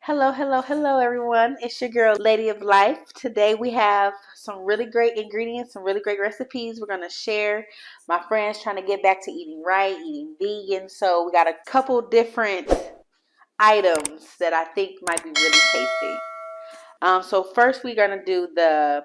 Hello, hello, hello, everyone. It's your girl, Lady of Life. Today we have some really great ingredients, some really great recipes we're going to share. My friend's trying to get back to eating right, eating vegan. So we got a couple different items that I think might be really tasty. So first we're going to do the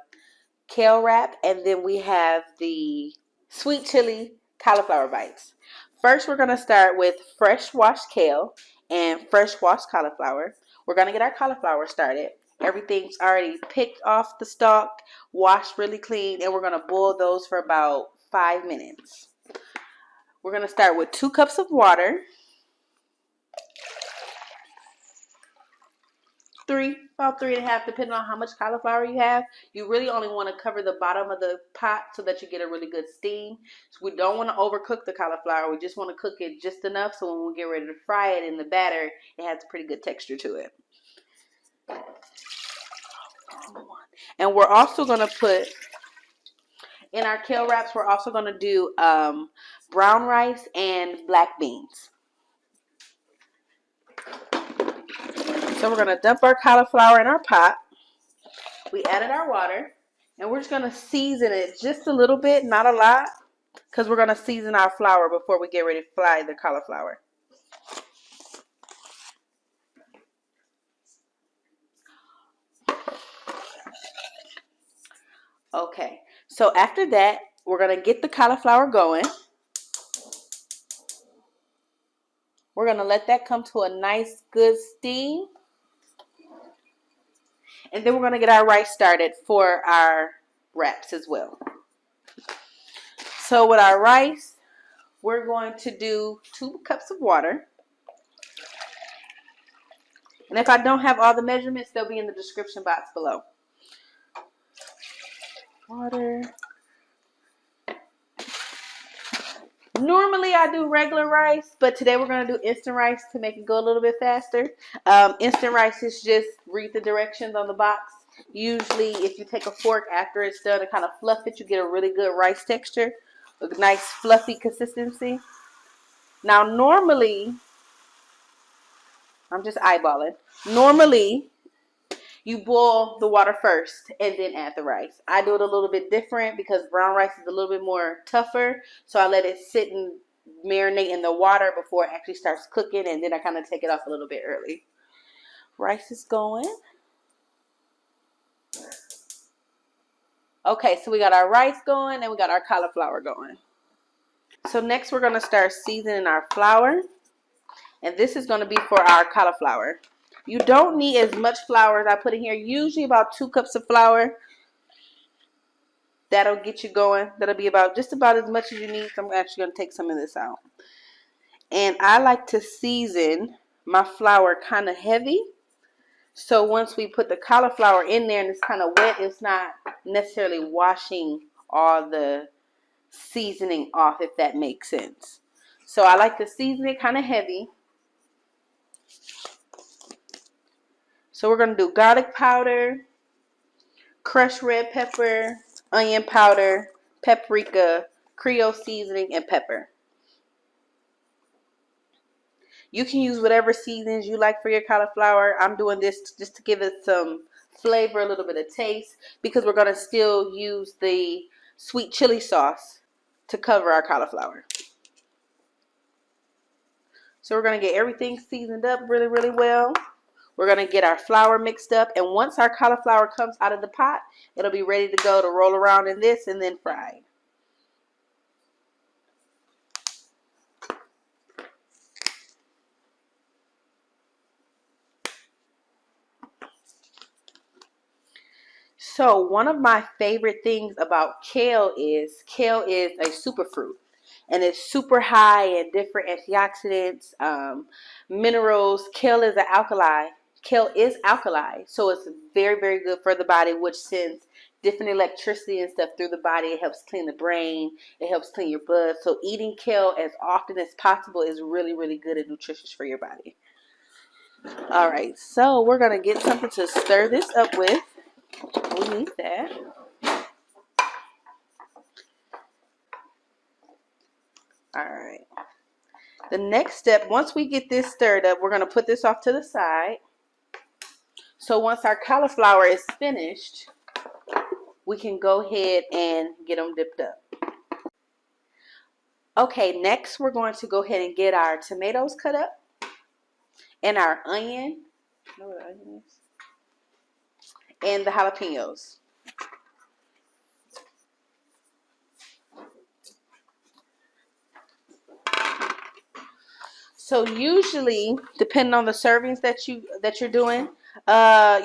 kale wrap, and then we have the sweet chili cauliflower bites. First, we're going to start with fresh washed kale and fresh washed cauliflower. We're going to get our cauliflower started. Everything's already picked off the stalk, washed really clean, and we're going to boil those for about 5 minutes. We're going to start with 2 cups of water, about 3.5, depending on how much cauliflower you have. You really only want to cover the bottom of the pot so that you get a really good steam. So we don't want to overcook the cauliflower. We just want to cook it just enough so when we get ready to fry it in the batter, it has a pretty good texture to it. And we're also going to put in our kale wraps, we're also going to do brown rice and black beans. So we're going to dump our cauliflower in our pot. We added our water, and we're just going to season it just a little bit, not a lot, because we're going to season our flour before we get ready to fry the cauliflower. Okay, so after that, we're going to get the cauliflower going. We're going to let that come to a nice, good steam. And then we're going to get our rice started for our wraps as well. So with our rice, we're going to do 2 cups of water. And if I don't have all the measurements, they'll be in the description box below. Water. Normally I do regular rice, but today we're going to do instant rice to make it go a little bit faster. Instant rice is just read the directions on the box. Usually if you take a fork after it's done and kind of fluff it, you get a really good rice texture. A nice fluffy consistency. Now normally, I'm just eyeballing. Normally you boil the water first and then add the rice. I do it a little bit different because brown rice is a little bit more tougher. So I let it sit and marinate in the water before it actually starts cooking. And then I kind of take it off a little bit early. Rice is going. Okay, so we got our rice going and we got our cauliflower going. So next we're going to start seasoning our flour. And this is going to be for our cauliflower. You don't need as much flour as I put in here. Usually about 2 cups of flour. That'll get you going. That'll be just about as much as you need. So I'm actually going to take some of this out. And I like to season my flour kind of heavy. So once we put the cauliflower in there and it's kind of wet, it's not necessarily washing all the seasoning off, if that makes sense. So I like to season it kind of heavy. So we're going to do garlic powder, crushed red pepper, onion powder, paprika, Creole seasoning, and pepper. You can use whatever seasonings you like for your cauliflower. I'm doing this just to give it some flavor, a little bit of taste, because we're going to still use the sweet chili sauce to cover our cauliflower. So we're going to get everything seasoned up really, really well. We're going to get our flour mixed up, and once our cauliflower comes out of the pot, it'll be ready to go to roll around in this and then fry. So one of my favorite things about kale is a superfruit. And it's super high in different antioxidants, minerals. Kale is alkali, so it's very, very good for the body, which sends different electricity and stuff through the body. It helps clean the brain. It helps clean your blood. So eating kale as often as possible is really, really good and nutritious for your body. All right, so we're going to get something to stir this up with. We need that. All right. The next step, once we get this stirred up, we're going to put this off to the side. So once our cauliflower is finished, we can go ahead and get them dipped up. Okay, next we're going to go ahead and get our tomatoes cut up and our onion. You know what onion is? And the jalapenos. So usually, depending on the servings that you're doing,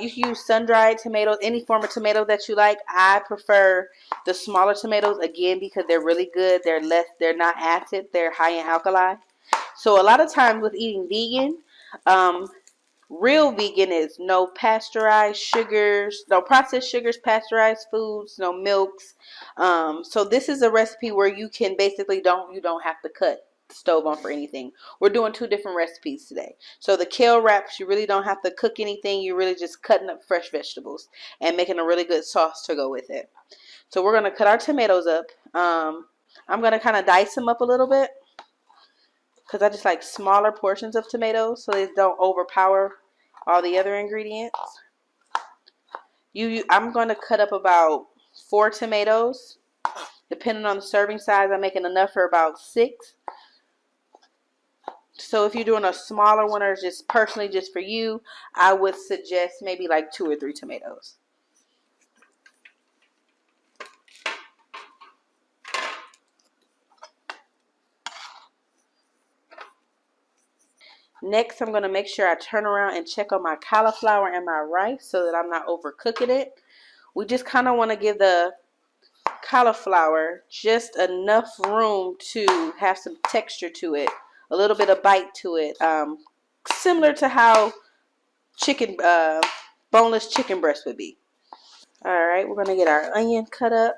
you can use sun-dried tomatoes, any form of tomato that you like. I prefer the smaller tomatoes again because they're really good. They're not acid. They're high in alkali. So a lot of times with eating vegan, real vegan is no pasteurized sugars, no processed sugars, pasteurized foods, no milks. So this is a recipe where you can basically you don't have to cut the stove on for anything. We're doing two different recipes today. So the kale wraps, you really don't have to cook anything. You're really just cutting up fresh vegetables and making a really good sauce to go with it. So we're going to cut our tomatoes up. I'm going to kind of dice them up a little bit, because I just like smaller portions of tomatoes so they don't overpower all the other ingredients. I'm going to cut up about 4 tomatoes. Depending on the serving size, I'm making enough for about 6. So if you're doing a smaller one or just personally just for you, I would suggest maybe like 2 or 3 tomatoes. Next, I'm going to make sure I turn around and check on my cauliflower and my rice so that I'm not overcooking it. We just kind of want to give the cauliflower just enough room to have some texture to it, a little bit of bite to it, similar to how boneless chicken breast would be. Alright, we're going to get our onion cut up.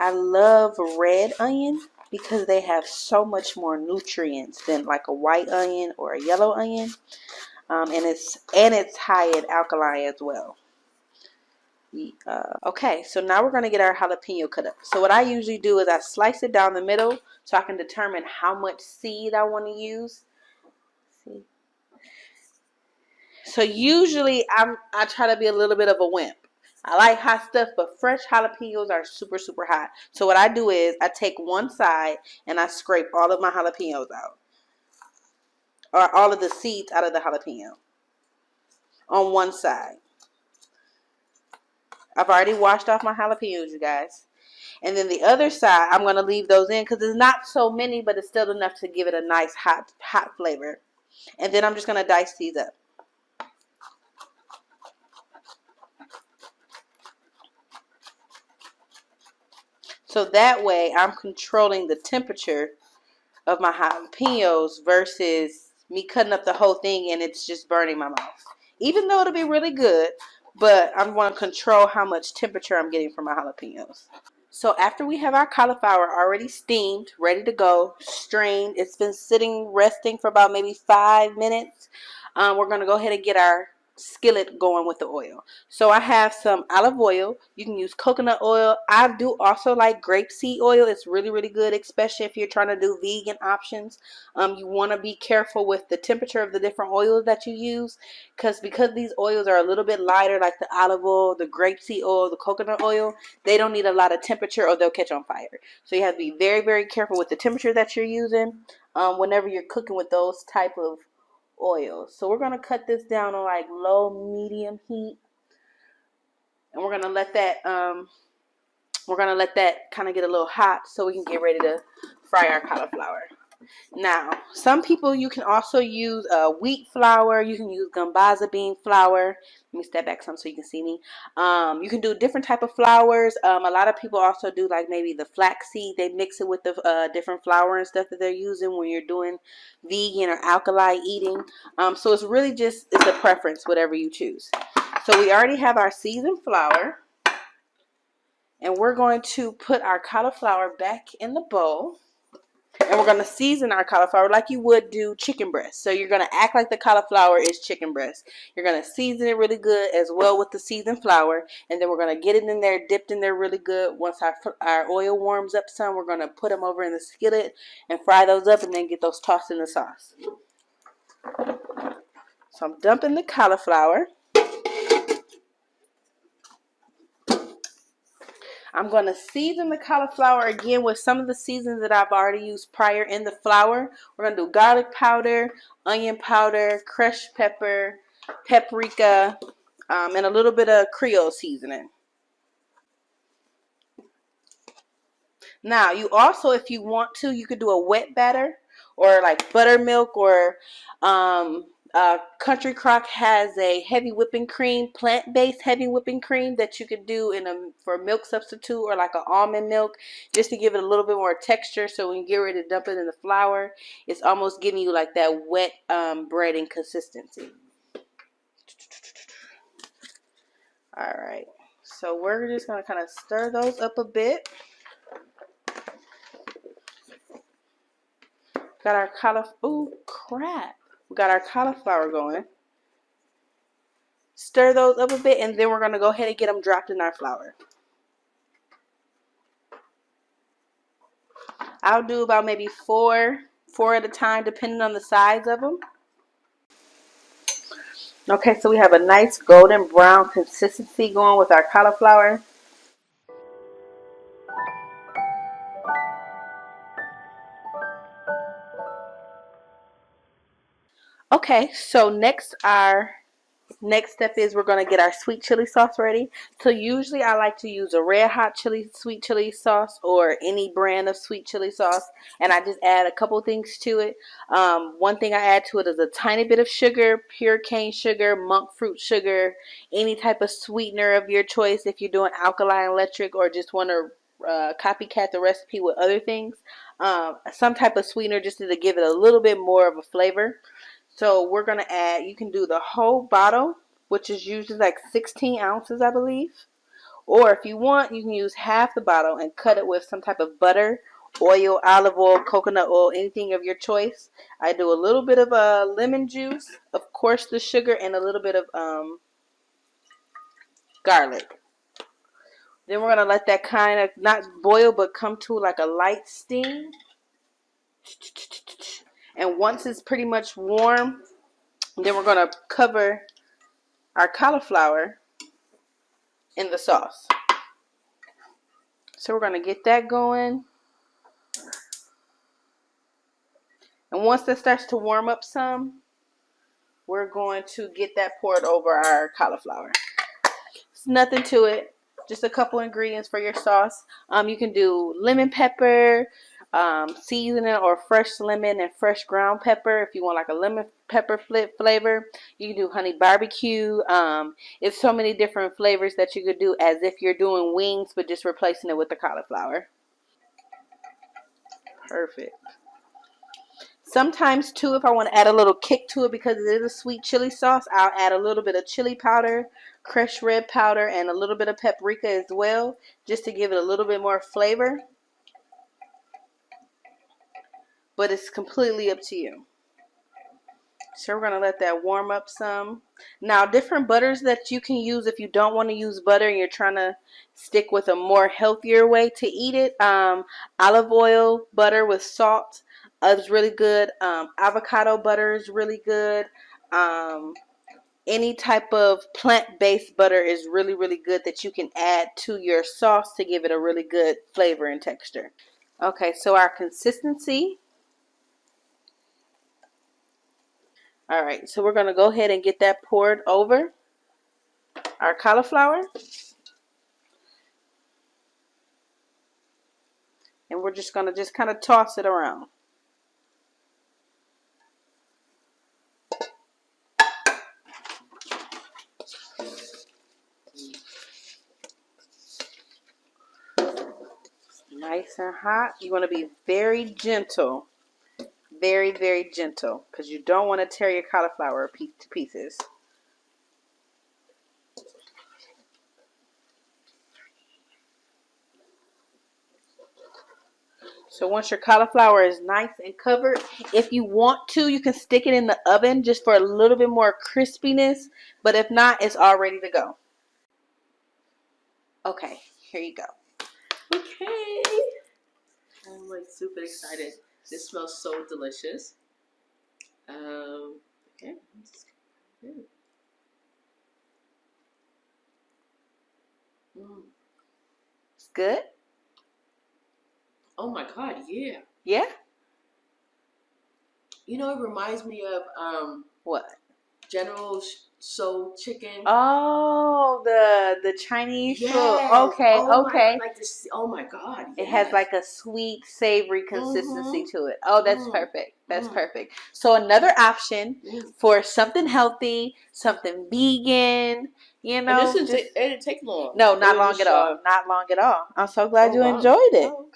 I love red onion because they have so much more nutrients than like a white onion or a yellow onion, and it's high in alkali as well. Okay, so now we're going to get our jalapeno cut up. So what I usually do is I slice it down the middle so I can determine how much seed I want to use. See? So usually I try to be a little bit of a wimp. I like hot stuff, but fresh jalapenos are super, super hot. So what I do is I take one side and I scrape all of my jalapenos out. Or all of the seeds out of the jalapeno. On one side. I've already washed off my jalapenos, you guys. And then the other side, I'm going to leave those in because it's not so many, but it's still enough to give it a nice hot flavor. And then I'm just going to dice these up. So that way I'm controlling the temperature of my jalapenos versus me cutting up the whole thing and it's just burning my mouth. Even though it'll be really good, but I'm going to control how much temperature I'm getting from my jalapenos. So after we have our cauliflower already steamed, ready to go, strained, it's been sitting resting for about maybe 5 minutes. We're going to go ahead and get our skillet going with the oil. So I have some olive oil. You can use coconut oil. I do also like grapeseed oil. It's really, really good, especially if you're trying to do vegan options. You want to be careful with the temperature of the different oils that you use, because these oils are a little bit lighter, like the olive oil, the grapeseed oil, the coconut oil. They don't need a lot of temperature or they'll catch on fire. So you have to be very, very careful with the temperature that you're using whenever you're cooking with those type of oils. So we're going to cut this down on like low medium heat, and we're going to let that kind of get a little hot so we can get ready to fry our cauliflower. Now, some people, you can also use wheat flour. You can use gambaza bean flour. Let me step back some so you can see me. You can do different type of flours. A lot of people also do like maybe the flaxseed. They mix it with the different flour and stuff that they're using when you're doing vegan or alkali eating. So it's really it's a preference, whatever you choose. So we already have our seasoned flour. And we're going to put our cauliflower back in the bowl. And we're going to season our cauliflower like you would do chicken breast. So you're going to act like the cauliflower is chicken breast. You're going to season it really good as well with the seasoned flour. And then we're going to get it in there, dipped in there really good. Once our oil warms up some, we're going to put them over in the skillet and fry those up and then get those tossed in the sauce. So I'm dumping the cauliflower. I'm going to season the cauliflower again with some of the seasons that I've already used prior in the flour. We're going to do garlic powder, onion powder, crushed pepper, paprika, and a little bit of Creole seasoning. Now, you also, if you want to, you could do a wet batter or like buttermilk or Country Crock has a heavy whipping cream, plant-based heavy whipping cream that you could do for milk substitute or like an almond milk just to give it a little bit more texture. So when you get ready to dump it in the flour, it's almost giving you like that wet breading consistency. All right. So we're just going to kind of stir those up a bit. Got our cauliflower. Ooh, crap. We got our cauliflower going. Stir those up a bit, and then we're going to go ahead and get them dropped in our flour. I'll do about maybe four at a time, depending on the size of them. Okay, so we have a nice golden brown consistency going with our cauliflower. Okay, so next step is we're going to get our sweet chili sauce ready. So usually I like to use a red hot sweet chili sauce or any brand of sweet chili sauce. And I just add a couple things to it. One thing I add to it is a tiny bit of sugar, pure cane sugar, monk fruit sugar, any type of sweetener of your choice if you're doing alkaline electric or just want to copycat the recipe with other things. Some type of sweetener just to give it a little bit more of a flavor. So we're going to add, you can do the whole bottle, which is usually like 16 ounces, I believe. Or if you want, you can use half the bottle and cut it with some type of butter, oil, olive oil, coconut oil, anything of your choice. I do a little bit of lemon juice, of course the sugar, and a little bit of garlic. Then we're going to let that kind of, not boil, but come to like a light steam. And once it's pretty much warm, then we're going to cover our cauliflower in the sauce. So we're going to get that going. And once that starts to warm up some, we're going to get that poured over our cauliflower. It's nothing to it. Just a couple ingredients for your sauce. You can do lemon pepper, seasoning, or fresh lemon and fresh ground pepper if you want like a lemon pepper flavor. You can do honey barbecue. It's so many different flavors that you could do as if you're doing wings, but just replacing it with the cauliflower. Perfect. Sometimes too, if I want to add a little kick to it because it is a sweet chili sauce, I'll add a little bit of chili powder, crushed red powder, and a little bit of paprika as well, just to give it a little bit more flavor. But it's completely up to you. So we're going to let that warm up some. Now, different butters that you can use if you don't want to use butter and you're trying to stick with a more healthier way to eat it. Olive oil butter with salt is really good. Avocado butter is really good. Any type of plant-based butter is really, really good that you can add to your sauce to give it a really good flavor and texture. Okay, so our consistency. All right, so we're going to go ahead and get that poured over our cauliflower. And we're just going to just kind of toss it around. Nice and hot. You want to be very gentle. Very, very gentle because you don't want to tear your cauliflower to pieces. So once your cauliflower is nice and covered, if you want to, you can stick it in the oven just for a little bit more crispiness. But if not, it's all ready to go. Okay, here you go. Okay. I'm like super excited. This smells so delicious. Okay. It's good. Oh my God! Yeah. Yeah. You know, it reminds me of What? General Soul chicken. Oh, the Chinese food. Yes. Okay, Oh okay. my, like this. Oh my God. It Yes. has like a sweet, savory consistency to it. Oh, that's perfect. That's Mm. perfect. So another option Mm. for something healthy, something vegan, you And know. this it didn't take long. No, not long at all. Not long at all. I'm so glad you enjoyed it. Oh.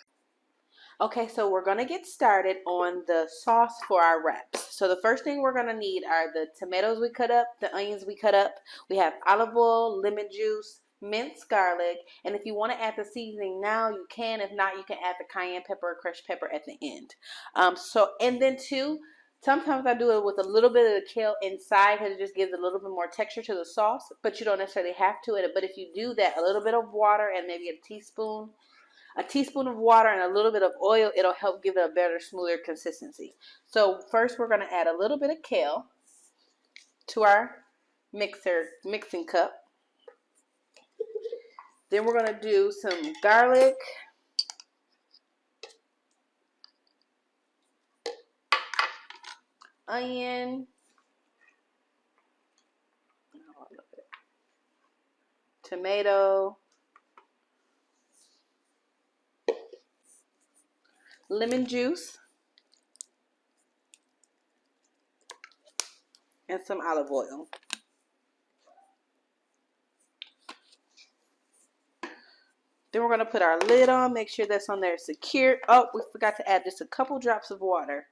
Okay, so we're going to get started on the sauce for our wraps. So the first thing we're going to need are the tomatoes we cut up, the onions we cut up. We have olive oil, lemon juice, minced garlic. And if you want to add the seasoning now, you can. If not, you can add the cayenne pepper or crushed pepper at the end. And then too, sometimes I do it with a little bit of the kale inside because it just gives a little bit more texture to the sauce. But you don't necessarily have to. But if you do that, a little bit of water and maybe a teaspoon of water and a little bit of oil, it'll help give it a better, smoother consistency. So first we're going to add a little bit of kale to our mixing cup. Then we're going to do some garlic, onion, tomato, lemon juice, and some olive oil. Then we're going to put our lid on, make sure that's on there secure. Oh, we forgot to add just a couple drops of water.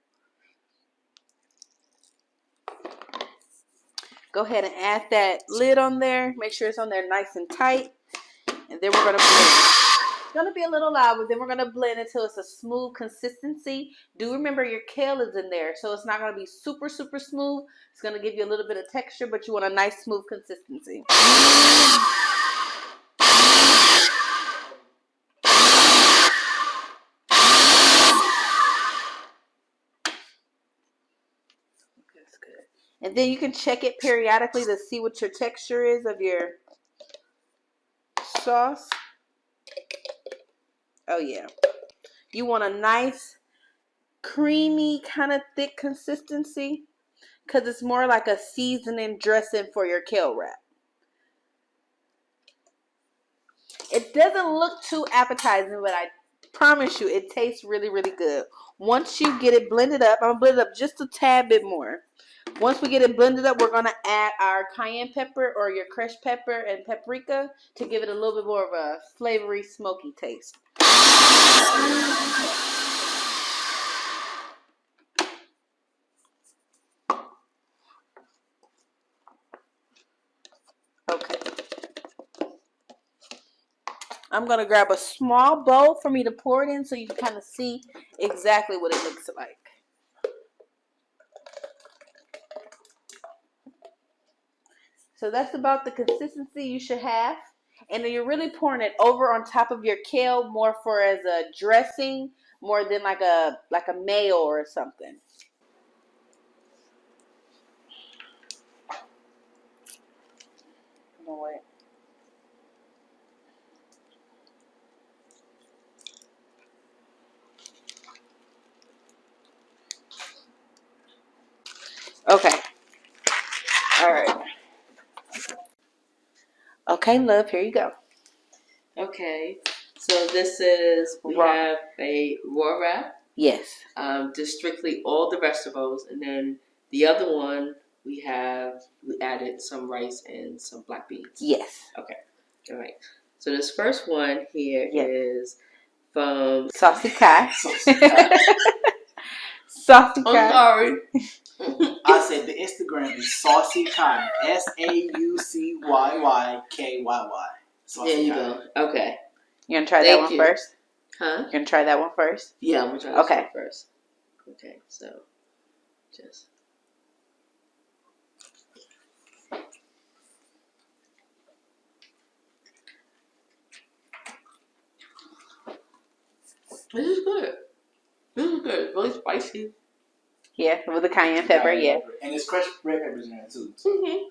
Go ahead and add that lid on there. Make sure it's on there nice and tight. And then we're going to blend. It's going to be a little loud, but then we're going to blend until it's a smooth consistency. Do remember your kale is in there, so it's not going to be super, super smooth. It's going to give you a little bit of texture, but you want a nice, smooth consistency. That's good. And then you can check it periodically to see what your texture is of your sauce. Oh, yeah. You want a nice, creamy, kind of thick consistency because it's more like a seasoning dressing for your kale wrap. It doesn't look too appetizing, but I promise you it tastes really, really good. Once you get it blended up, I'm going to blend it up just a tad bit more. Once we get it blended up, we're going to add our cayenne pepper or your crushed pepper and paprika to give it a little bit more of a flavory, smoky taste. Okay. I'm going to grab a small bowl for me to pour it in so you can kind of see exactly what it looks like. So that's about the consistency you should have. And then you're really pouring it over on top of your kale more for as a dressing more than like a mayo or something. No way. Okay. All right. Okay, love, here you go. Okay. So this is, we have a raw wrap. Yes. Just strictly all the vegetables. And then the other one, we added some rice and some black beans. Yes. Okay. All right. So this first one here is from Saucy Kai. Saucy Kai. I'm sorry. I said the Instagram is Saucy Kai. SAUCYYKYY. There you go. Okay. You gonna try that one first? Huh? You gonna try that one first? Yeah, I'm gonna try this one first. Okay, so just. This is good. This is good. It's really spicy. Yeah, with the cayenne pepper. Yeah, and it's crushed red peppers in there too. Mm-hmm.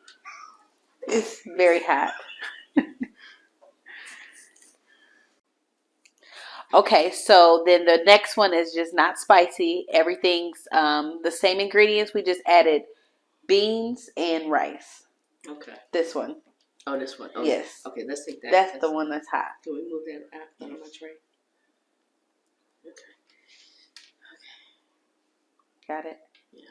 it's very hot. Okay, so then the next one is just not spicy. Everything's the same ingredients. We just added beans and rice. Okay. This one. Oh, this one. Oh, yes. Okay, let's take that. That's the one that's hot. Can we move that out on my tray? Okay. Got it? Yeah.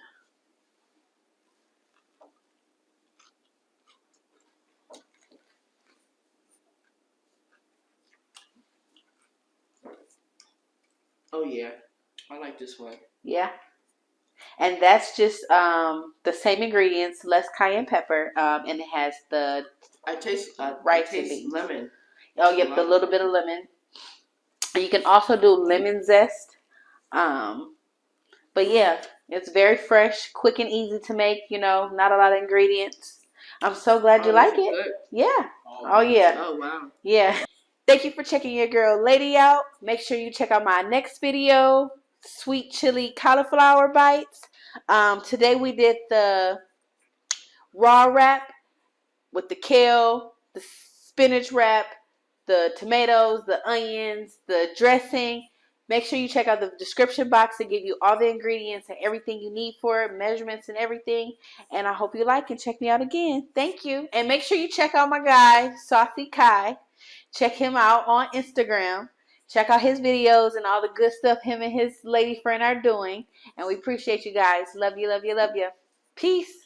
Oh yeah, I like this one. Yeah. And that's just the same ingredients, less cayenne pepper, and it has the I taste rice I and taste beans. lemon. Oh, yep, the little bit of lemon. And you can also do lemon zest. But yeah, it's very fresh, quick and easy to make. You know, not a lot of ingredients. I'm so glad you like it. Good. Yeah. Oh yeah. Oh wow. Yeah. Thank you for checking your girl Lady out. Make sure you check out my next video, sweet chili cauliflower bites. Today we did the raw wrap with the kale, the spinach wrap, the tomatoes, the onions, the dressing. Make sure you check out the description box to give you all the ingredients and everything you need for it, measurements and everything. And I hope you like and check me out again. Thank you. And make sure you check out my guy, Saucy Kai. Check him out on Instagram. Check out his videos and all the good stuff him and his lady friend are doing. And we appreciate you guys. Love you, love you, love you. Peace.